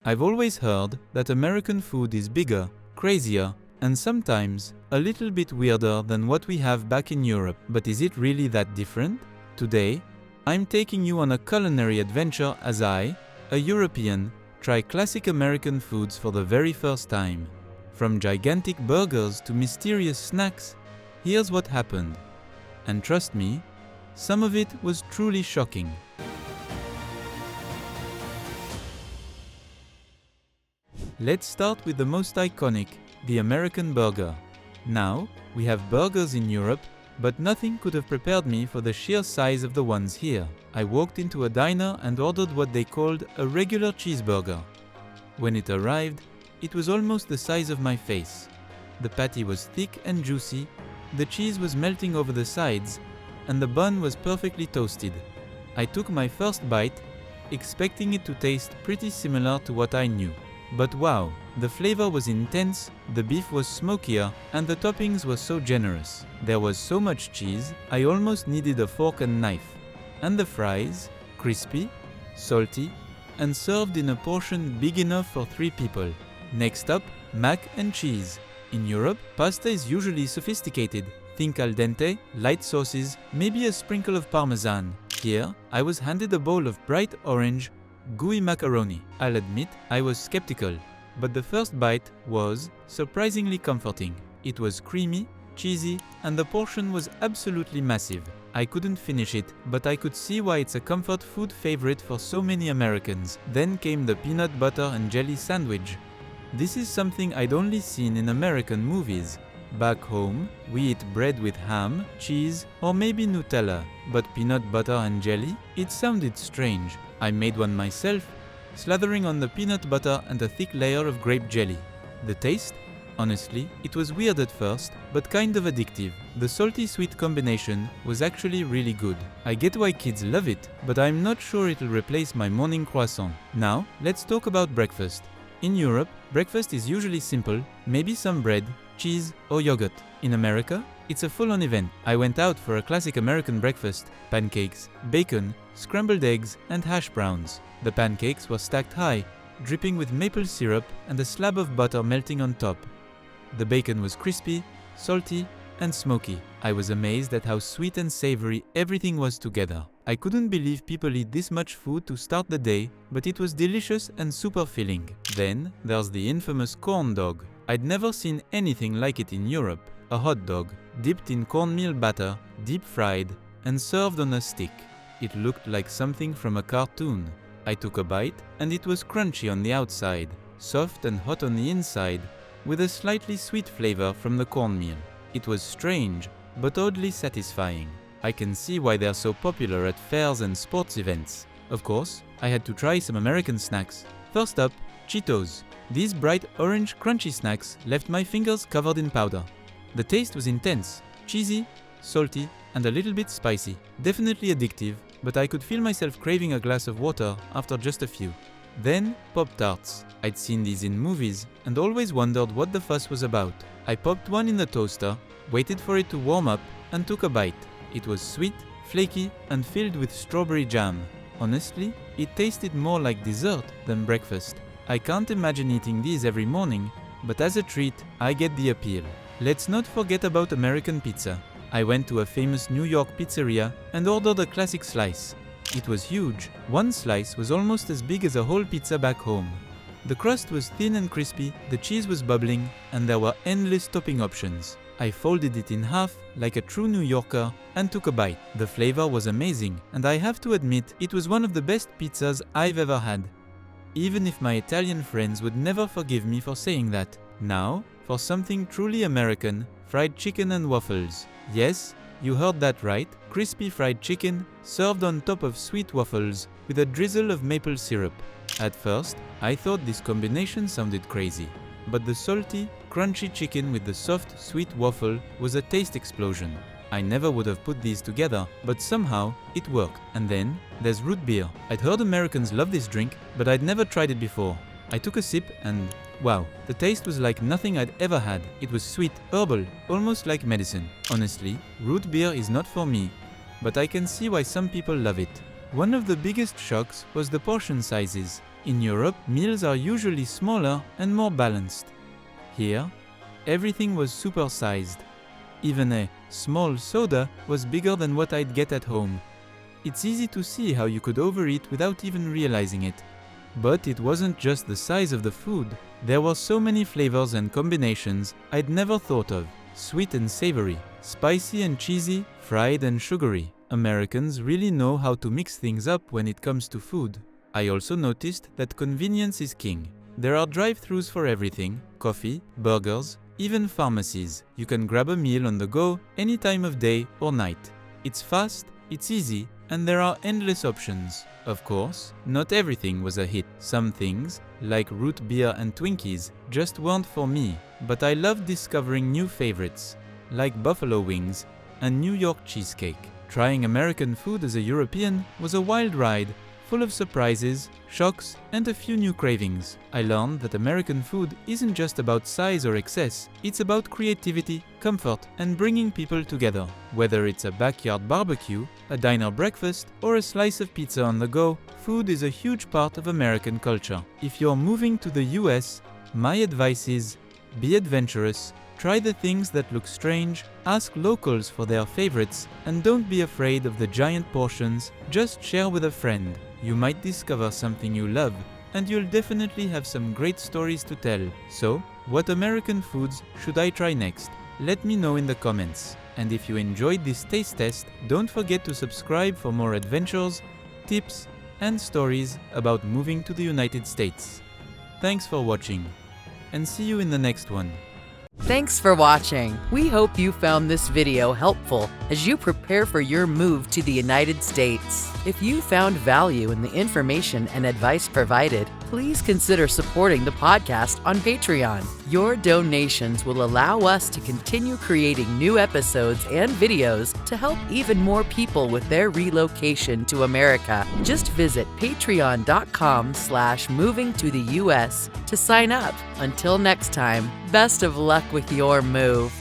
I've always heard that American food is bigger, crazier, and sometimes a little bit weirder than what we have back in Europe. But is it really that different? Today, I'm taking you on a culinary adventure as I, a European, try classic American foods for the very first time. From gigantic burgers to mysterious snacks, here's what happened. And trust me, some of it was truly shocking. Let's start with the most iconic, the American burger. Now, we have burgers in Europe, but nothing could have prepared me for the sheer size of the ones here. I walked into a diner and ordered what they called a regular cheeseburger. When it arrived, it was almost the size of my face. The patty was thick and juicy, the cheese was melting over the sides, and the bun was perfectly toasted. I took my first bite, expecting it to taste pretty similar to what I knew. But wow, the flavor was intense, the beef was smokier, and the toppings were so generous. There was so much cheese, I almost needed a fork and knife. And the fries, crispy, salty, and served in a portion big enough for 3 people. Next up, mac and cheese. In Europe, pasta is usually sophisticated. Think al dente, light sauces, maybe a sprinkle of parmesan. Here, I was handed a bowl of bright orange, gooey macaroni. I'll admit, I was skeptical, but the first bite was surprisingly comforting. It was creamy, cheesy, and the portion was absolutely massive. I couldn't finish it, but I could see why it's a comfort food favorite for so many Americans. Then came the peanut butter and jelly sandwich. This is something I'd only seen in American movies. Back home, we eat bread with ham, cheese, or maybe Nutella, but peanut butter and jelly? It sounded strange. I made one myself, slathering on the peanut butter and a thick layer of grape jelly. The taste? Honestly, it was weird at first, but kind of addictive. The salty-sweet combination was actually really good. I get why kids love it, but I'm not sure it'll replace my morning croissant. Now, let's talk about breakfast. In Europe, breakfast is usually simple, maybe some bread, cheese, or yogurt. In America, it's a full-on event. I went out for a classic American breakfast: pancakes, bacon, scrambled eggs, and hash browns. The pancakes were stacked high, dripping with maple syrup and a slab of butter melting on top. The bacon was crispy, salty, and smoky. I was amazed at how sweet and savory everything was together. I couldn't believe people eat this much food to start the day, but it was delicious and super filling. Then there's the infamous corn dog. I'd never seen anything like it in Europe. A hot dog, dipped in cornmeal batter, deep fried, and served on a stick. It looked like something from a cartoon. I took a bite, and it was crunchy on the outside, soft and hot on the inside, with a slightly sweet flavor from the cornmeal. It was strange, but oddly satisfying. I can see why they're so popular at fairs and sports events. Of course, I had to try some American snacks. First up, Cheetos. These bright orange crunchy snacks left my fingers covered in powder. The taste was intense, cheesy, salty, and a little bit spicy. Definitely addictive, but I could feel myself craving a glass of water after just a few. Then, Pop-Tarts. I'd seen these in movies and always wondered what the fuss was about. I popped one in the toaster, waited for it to warm up, and took a bite. It was sweet, flaky, and filled with strawberry jam. Honestly, it tasted more like dessert than breakfast. I can't imagine eating these every morning, but as a treat, I get the appeal. Let's not forget about American pizza. I went to a famous New York pizzeria and ordered a classic slice. It was huge. One slice was almost as big as a whole pizza back home. The crust was thin and crispy, the cheese was bubbling, and there were endless topping options. I folded it in half, like a true New Yorker, and took a bite. The flavor was amazing, and I have to admit, it was one of the best pizzas I've ever had. Even if my Italian friends would never forgive me for saying that. Now, for something truly American, fried chicken and waffles. Yes, you heard that right, crispy fried chicken served on top of sweet waffles with a drizzle of maple syrup. At first, I thought this combination sounded crazy, but the salty, crunchy chicken with the soft, sweet waffle was a taste explosion. I never would have put these together, but somehow it worked. And then there's root beer. I'd heard Americans love this drink, but I'd never tried it before. I took a sip and wow, the taste was like nothing I'd ever had. It was sweet, herbal, almost like medicine. Honestly, root beer is not for me, but I can see why some people love it. One of the biggest shocks was the portion sizes. In Europe, meals are usually smaller and more balanced. Here, everything was supersized. Even a small soda was bigger than what I'd get at home. It's easy to see how you could overeat without even realizing it. But it wasn't just the size of the food. There were so many flavors and combinations I'd never thought of. Sweet and savory, spicy and cheesy, fried and sugary. Americans really know how to mix things up when it comes to food. I also noticed that convenience is king. There are drive-thrus for everything: coffee, burgers, even pharmacies. You can grab a meal on the go any time of day or night. It's fast, it's easy, and there are endless options. Of course, not everything was a hit. Some things, like root beer and Twinkies, just weren't for me, but I loved discovering new favorites, like buffalo wings and New York cheesecake. Trying American food as a European was a wild ride, full of surprises, shocks, and a few new cravings. I learned that American food isn't just about size or excess, it's about creativity, comfort, and bringing people together. Whether it's a backyard barbecue, a diner breakfast, or a slice of pizza on the go, food is a huge part of American culture. If you're moving to the US, my advice is, be adventurous, try the things that look strange, ask locals for their favorites, and don't be afraid of the giant portions. Just share with a friend. You might discover something you love, and you'll definitely have some great stories to tell. So, what American foods should I try next? Let me know in the comments. And if you enjoyed this taste test, don't forget to subscribe for more adventures, tips, and stories about moving to the United States. Thanks for watching, and see you in the next one. Thanks for watching. We hope you found this video helpful as you prepare for your move to the United States. If you found value in the information and advice provided, please consider supporting the podcast on Patreon. Your donations will allow us to continue creating new episodes and videos to help even more people with their relocation to America. Just visit patreon.com/movingtotheus to sign up. Until next time, best of luck with your move.